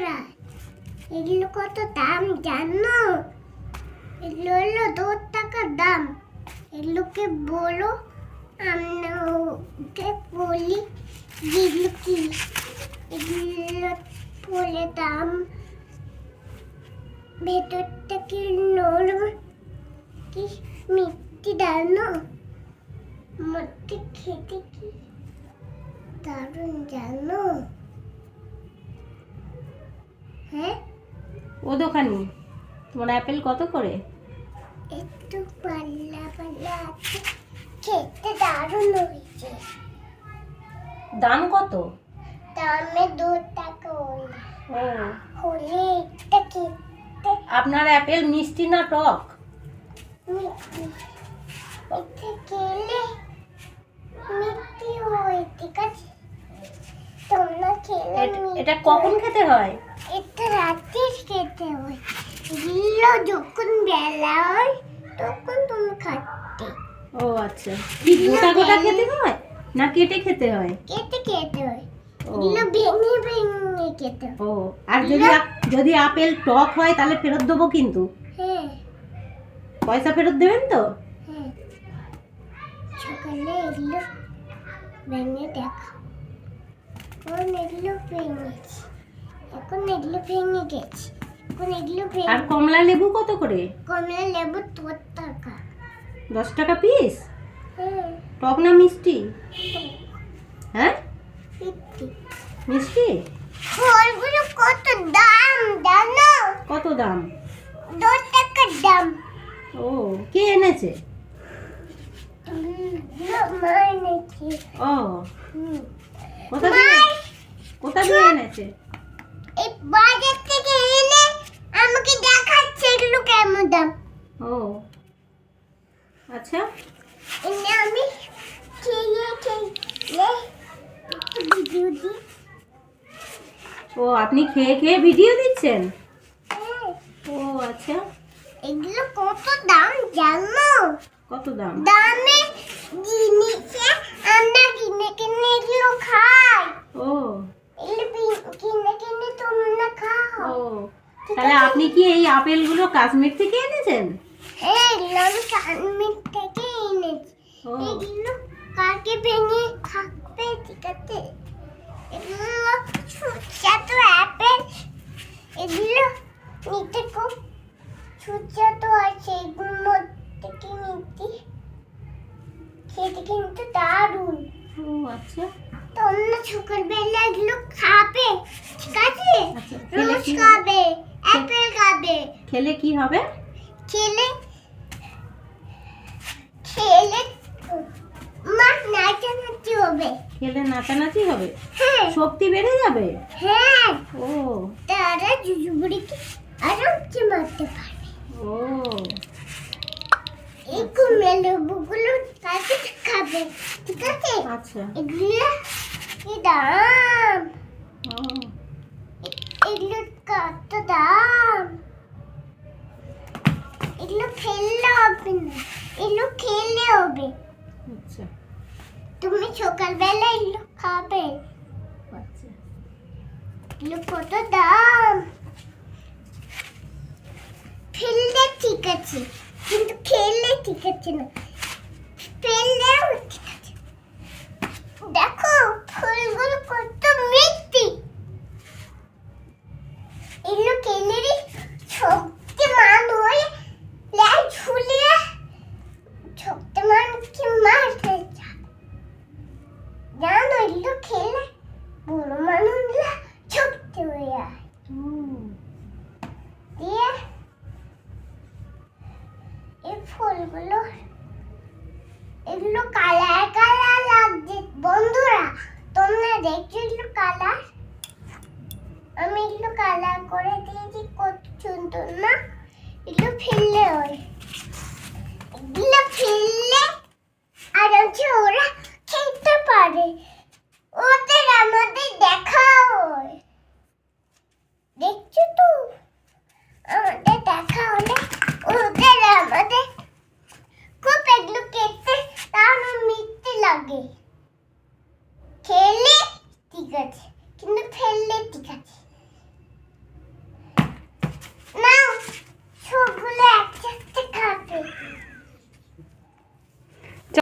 বন্ধুরা, এগুলো কত দাম জানো? এগুলো হলো 2 টাকা দাম। এগুলোকে বলো, আমরা ওকে বলি এগুলো কি? এগুলো বলে দাম ভেতরটা কি নরম, কি মিষ্টি জানো? মধ্যে খেতে কি দারুণ জানো? হ্যাঁ, ও দোকানি, তোমার অ্যাপেল কত করে? একটু পাল্লা পাল্লা আছে, খেতে দারুণ হয়েছে। দাম কত? দামে 2 টাকা ও, হলে এটা খেতে আপনার অ্যাপেল মিষ্টি না টক? মিষ্টি। এটা খেলে মিষ্টি হয়, ঠিক আছে? তোমরা খেলে এটা কখন খেতে হয়? এটা রাতে খেতে হয়। এগুলো যখন বেলা হয় তখন তুমি খাতে। ও আচ্ছা, কি গোটা গোটা খেতে হয় না কেটে খেতে হয়? কেটে খেতে হয়। ও। এগুলো ভেঙে ভেঙে খেতে হয়। ও, আর যদি আপেল টক হয় তাহলে ফেরত দেবো কিন্তু। হ্যাঁ পয়সা ফেরত দেবেন তো? হ্যাঁ, সকালে এগুলো ভেঙে দেখা। এখন এগুলো ভেঙে গেছে। এখন এগুলো আর ভেঙে। কমলা লেবু কত করে? কমলা লেবু 2 টাকা। 10 টাকা পিস? হ্যাঁ, টক না মিষ্টি? হ্যাঁ, মিষ্টি। মিষ্টি। ফলগুলো কত দাম জানো? কত দাম? 2 টাকা দাম। ও, কে এনেছে? মা এনেছে। ও, কোথা দিয়ে এনেছে? এই বাজার থেকে এনে আমাকে দেখাচ্ছে এগুলো কেমন দাম। ও আচ্ছা, এনে আমি খেয়ে ভিডিও দিই। ও আপনি খেয়ে খেয়ে ভিডিও দিচ্ছেন? হ্যাঁ, ও আচ্ছা, এগুলো কত দাম জানো? কত দাম? দামে জিনিসে আমরা কিনে কিনে এগুলো খাই। ও এগুলো কিনে কিনে তোমরা খাও। ও, তাহলে আপনি কি এই আপেলগুলো কাশ্মীর থেকে এনেছেন? হ্যাঁ, এগুলো আমি কাশ্মীর থেকে এনেছি। ও এগুলো কাকে ভেঙে খাবে, ঠিক আছে? এগুলো সুস্বাদু আপেল। এগুলো নিতে খুব সুস্বাদু আছে। এগুলো থেকে নিতে খেতে কিন্তু দারুণ। ও আচ্ছা, তোমরা সকালবেলা এগুলো খাবে, ঠিক আছে? আচ্ছা, খেলে রোজ কি হবে? খাবে, আপেল খাবে। খেলে কি হবে? খেলে খেলে মা নাচানাচি হবে। খেলে নাচানাচি হবে? হ্যাঁ শক্তি বেড়ে যাবে? হ্যাঁ, ও তারা জুজুবুড়িকে আরামসে মারতে পারবে। ও এই কমলা লেবুগুলো কাছে খাবে, ঠিক আছে? আচ্ছা, এগুলো কি দাম? ও এগুলো কত দাম? এগুলো ফেললে হবে না, এগুলো খেলে হবে। আচ্ছা তুমি সকালবেলা এগুলো খাবে। আচ্ছা, এগুলো কত দাম? ফেললে ঠিক আছে, কিন্তু খেলে ঠিক আছে না। ফেললেও ঠিক আছে। দেখো ফুলগুলো কত মিষ্টি। এগুলো খেলেরই শক্তিমান হয়ে লাই ঝুলিয়ে শক্তিমানকে মারতে যায়। জানো এগুলো খেলে বুড়ো মানুষরা শক্তি হয়ে যায়। দিয়ে এই ফুলগুলো এগুলো কালার কালার লাগছে। বন্ধুরা, তোমরা দেখছো এগুলো কালার? আমি এগুলো কালার করে দিয়েছি, কত সুন্দর না? এগুলো ফেললে হয়, এগুলো ফেললে আরামসে ওরা খেতে পারে। ওদের আমাদের দেখা হয়।